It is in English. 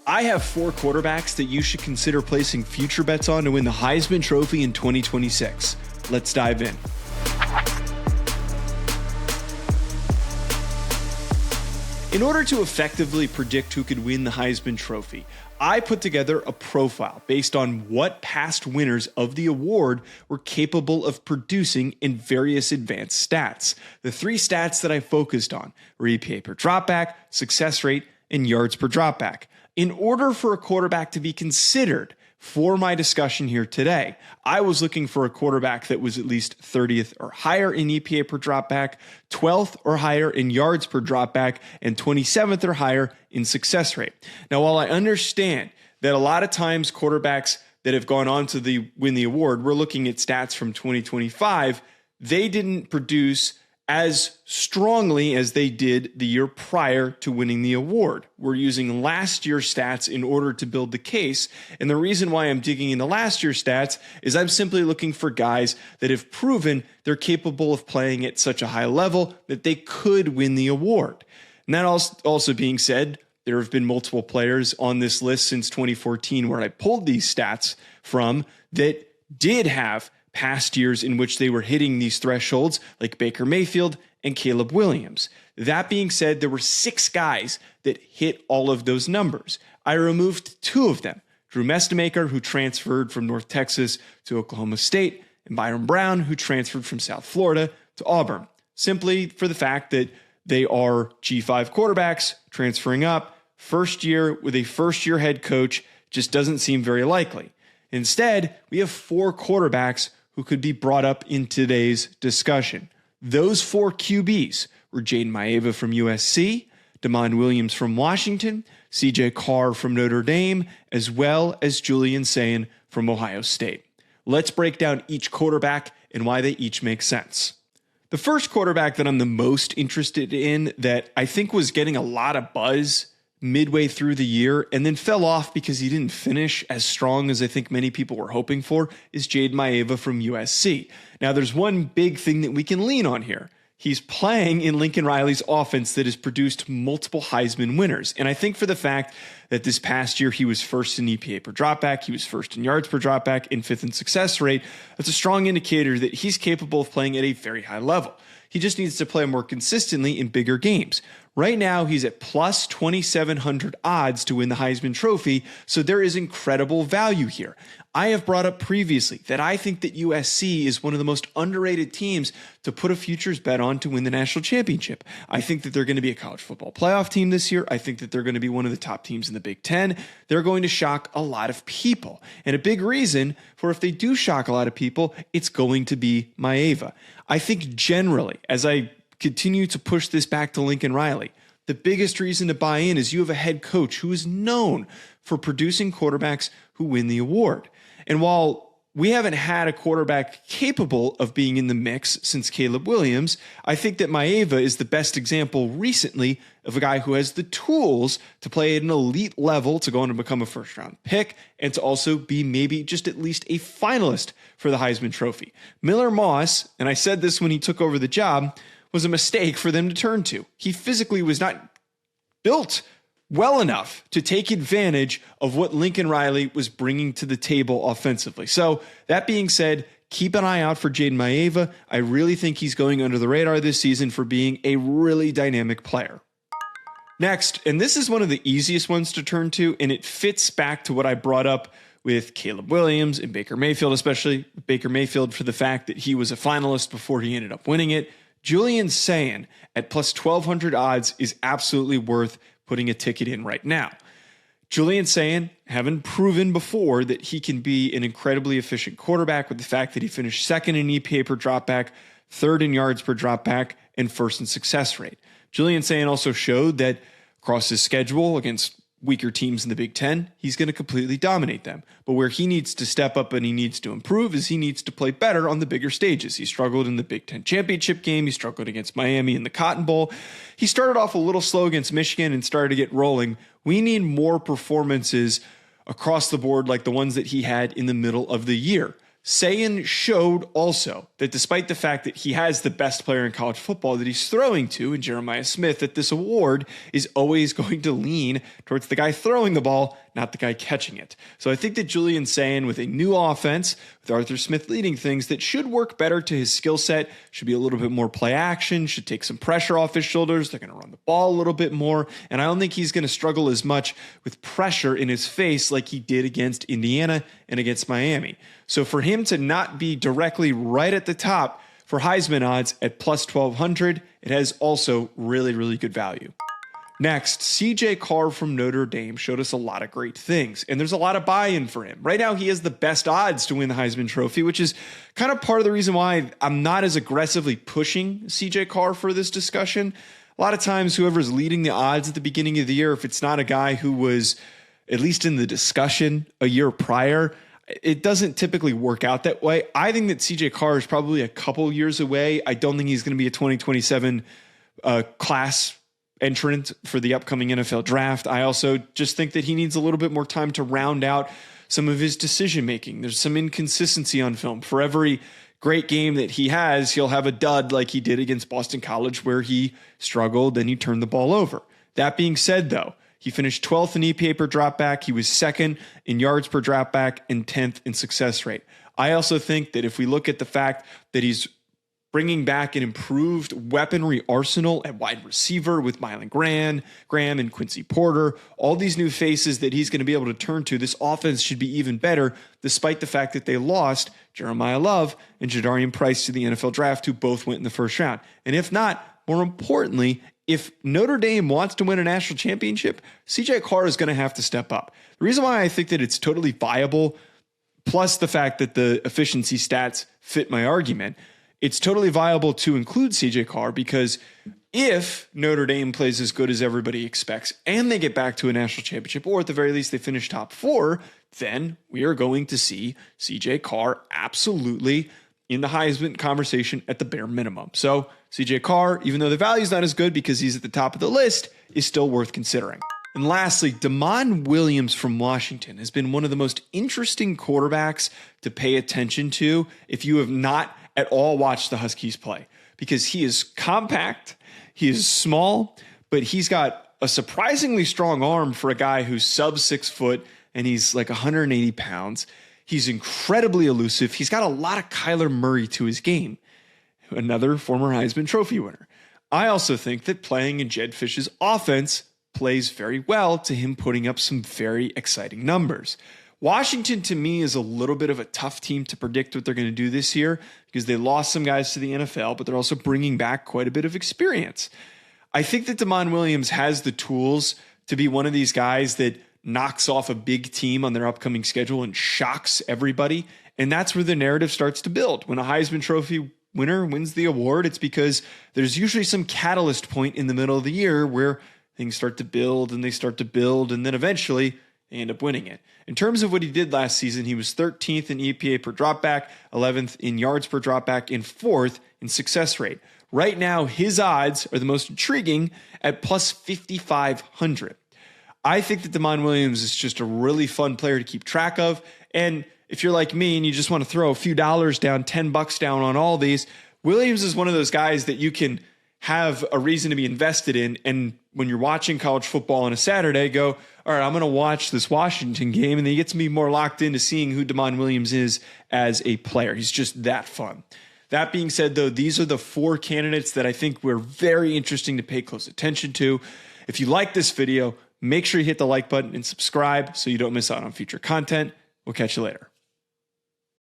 I have 4 quarterbacks that you should consider placing future bets on to win the Heisman Trophy in 2026. Let's dive in. In order to effectively predict who could win the Heisman Trophy, I put together a profile based on what past winners of the award were capable of producing in various advanced stats. The 3 stats that I focused on were EPA per dropback, success rate, and yards per dropback. In order for a quarterback to be considered for my discussion here today, I was looking for a quarterback that was at least 30th or higher in EPA per dropback, 12th or higher in yards per dropback, and 27th or higher in success rate. Now, while I understand that a lot of times quarterbacks that have gone on to win the award, we're looking at stats from 2025, they didn't produce as strongly as they did the year prior to winning the award. We're using last year's stats in order to build the case. And the reason why I'm digging into last year's stats is I'm simply looking for guys that have proven they're capable of playing at such a high level that they could win the award. And that also being said, there have been multiple players on this list since 2014 where I pulled these stats from that did have past years in which they were hitting these thresholds, like Baker Mayfield and Caleb Williams. That being said, there were 6 guys that hit all of those numbers. I removed 2 of them, Drew Mestemaker, who transferred from North Texas to Oklahoma State, and Byron Brown, who transferred from South Florida to Auburn, simply for the fact that they are G5 quarterbacks transferring up. First year with a first-year head coach just doesn't seem very likely. Instead, we have 4 quarterbacks who could be brought up in today's discussion. Those 4 QBs were Jayden Maiava from USC, Damon Williams from Washington, CJ Carr from Notre Dame, as well as Julian Sayin from Ohio State. Let's break down each quarterback and why they each make sense. The first quarterback that I'm the most interested in that I think was getting a lot of buzz midway through the year and then fell off because he didn't finish as strong as I think many people were hoping for is Jayden Maiava from USC. Now, there's one big thing that we can lean on here. He's playing in Lincoln Riley's offense that has produced multiple Heisman winners. And I think for the fact that this past year he was first in EPA per dropback, he was first in yards per dropback, and 5th in success rate, that's a strong indicator that he's capable of playing at a very high level. He just needs to play more consistently in bigger games. Right now, he's at plus 2,700 odds to win the Heisman Trophy, so there is incredible value here. I have brought up previously that I think that USC is one of the most underrated teams to put a futures bet on to win the national championship. I think that they're going to be a college football playoff team this year. I think that they're going to be one of the top teams in the Big Ten. They're going to shock a lot of people. And a big reason for if they do shock a lot of people, it's going to be Maiava. I think generally, as I continue to push this back to Lincoln Riley, the biggest reason to buy in is you have a head coach who is known for producing quarterbacks who win the award. And while we haven't had a quarterback capable of being in the mix since Caleb Williams, I think that Maiava is the best example recently of a guy who has the tools to play at an elite level to go on and become a first-round pick and to also be maybe just at least a finalist for the Heisman Trophy. Miller Moss, and I said this when he took over the job, was a mistake for them to turn to. He physically was not built well enough to take advantage of what Lincoln Riley was bringing to the table offensively. So that being said, keep an eye out for Jayden Maiava. I really think he's going under the radar this season for being a really dynamic player. Next, and this is one of the easiest ones to turn to, and it fits back to what I brought up with Caleb Williams and Baker Mayfield, especially Baker Mayfield for the fact that he was a finalist before he ended up winning it. Julian Sayin at plus 1,200 odds is absolutely worth putting a ticket in right now. Julian Sayin, having proven before that he can be an incredibly efficient quarterback with the fact that he finished 2nd in EPA per dropback, 3rd in yards per dropback, and 1st in success rate. Julian Sayin also showed that across his schedule against weaker teams in the Big Ten, he's going to completely dominate them. But where he needs to step up and he needs to improve is he needs to play better on the bigger stages. He struggled in the Big Ten championship game. He struggled against Miami in the Cotton Bowl. He started off a little slow against Michigan and started to get rolling. We need more performances across the board like the ones that he had in the middle of the year. Sayin showed also that despite the fact that he has the best player in college football that he's throwing to in Jeremiah Smith, that this award is always going to lean towards the guy throwing the ball, not the guy catching it. So I think that Julian Sayin, with a new offense, with Arthur Smith leading things, that should work better to his skill set, should be a little bit more play action, should take some pressure off his shoulders. They're going to run the ball a little bit more. And I don't think he's going to struggle as much with pressure in his face like he did against Indiana and against Miami. So for him to not be directly right at the top for Heisman odds at plus 1,200, it has also really, really good value. Next, CJ Carr from Notre Dame showed us a lot of great things, and there's a lot of buy-in for him. Right now, he has the best odds to win the Heisman Trophy, which is kind of part of the reason why I'm not as aggressively pushing CJ Carr for this discussion. A lot of times, whoever's leading the odds at the beginning of the year, if it's not a guy who was at least in the discussion a year prior, it doesn't typically work out that way. I think that CJ Carr is probably a couple years away. I don't think he's going to be a 2027 class entrant for the upcoming NFL draft. I also just think that he needs a little bit more time to round out some of his decision making. There's some inconsistency on film. For every great game that he has, he'll have a dud like he did against Boston College where he struggled and he turned the ball over. That being said, though, he finished 12th in EPA per dropback. He was second in yards per dropback and 10th in success rate. I also think that if we look at the fact that he's bringing back an improved weaponry arsenal at wide receiver with Mylan Graham and Quincy Porter, all these new faces that he's going to be able to turn to, this offense should be even better, despite the fact that they lost Jeremiah Love and Jadarian Price to the NFL draft, who both went in the first round. And if not, more importantly, if Notre Dame wants to win a national championship, CJ Carr is going to have to step up. The reason why I think that it's totally viable, plus the fact that the efficiency stats fit my argument, it's totally viable to include CJ Carr because if Notre Dame plays as good as everybody expects and they get back to a national championship, or at the very least they finish top 4, then we are going to see CJ Carr absolutely in the Heisman conversation at the bare minimum. So CJ Carr, even though the value is not as good because he's at the top of the list, is still worth considering. And lastly, Damon Williams from Washington has been one of the most interesting quarterbacks to pay attention to if you have not at all watched the Huskies play, because he is compact, he is small, but he's got a surprisingly strong arm for a guy who's sub 6 foot and he's like 180 pounds. He's incredibly elusive. He's got a lot of Kyler Murray to his game, another former Heisman Trophy winner. I also think that playing in Jed Fish's offense plays very well to him putting up some very exciting numbers. Washington, to me, is a little bit of a tough team to predict what they're going to do this year because they lost some guys to the NFL, but they're also bringing back quite a bit of experience. I think that Damon Williams has the tools to be one of these guys that knocks off a big team on their upcoming schedule and shocks everybody. And that's where the narrative starts to build. When a Heisman Trophy winner wins the award, it's because there's usually some catalyst point in the middle of the year where things start to build and they start to build, and then eventually they end up winning it. In terms of what he did last season, he was 13th in EPA per dropback, 11th in yards per dropback, and 4th in success rate. Right now, his odds are the most intriguing at plus 5,500. I think that Damon Williams is just a really fun player to keep track of. And if you're like me and you just want to throw a few dollars down, $10 down on all these, Williams is one of those guys that you can have a reason to be invested in. And when you're watching college football on a Saturday, go, all right, I'm going to watch this Washington game. And then he gets me more locked into seeing who Damon Williams is as a player. He's just that fun. That being said, though, these are the 4 candidates that I think were very interesting to pay close attention to. If you like this video, make sure you hit the like button and subscribe so you don't miss out on future content. We'll catch you later.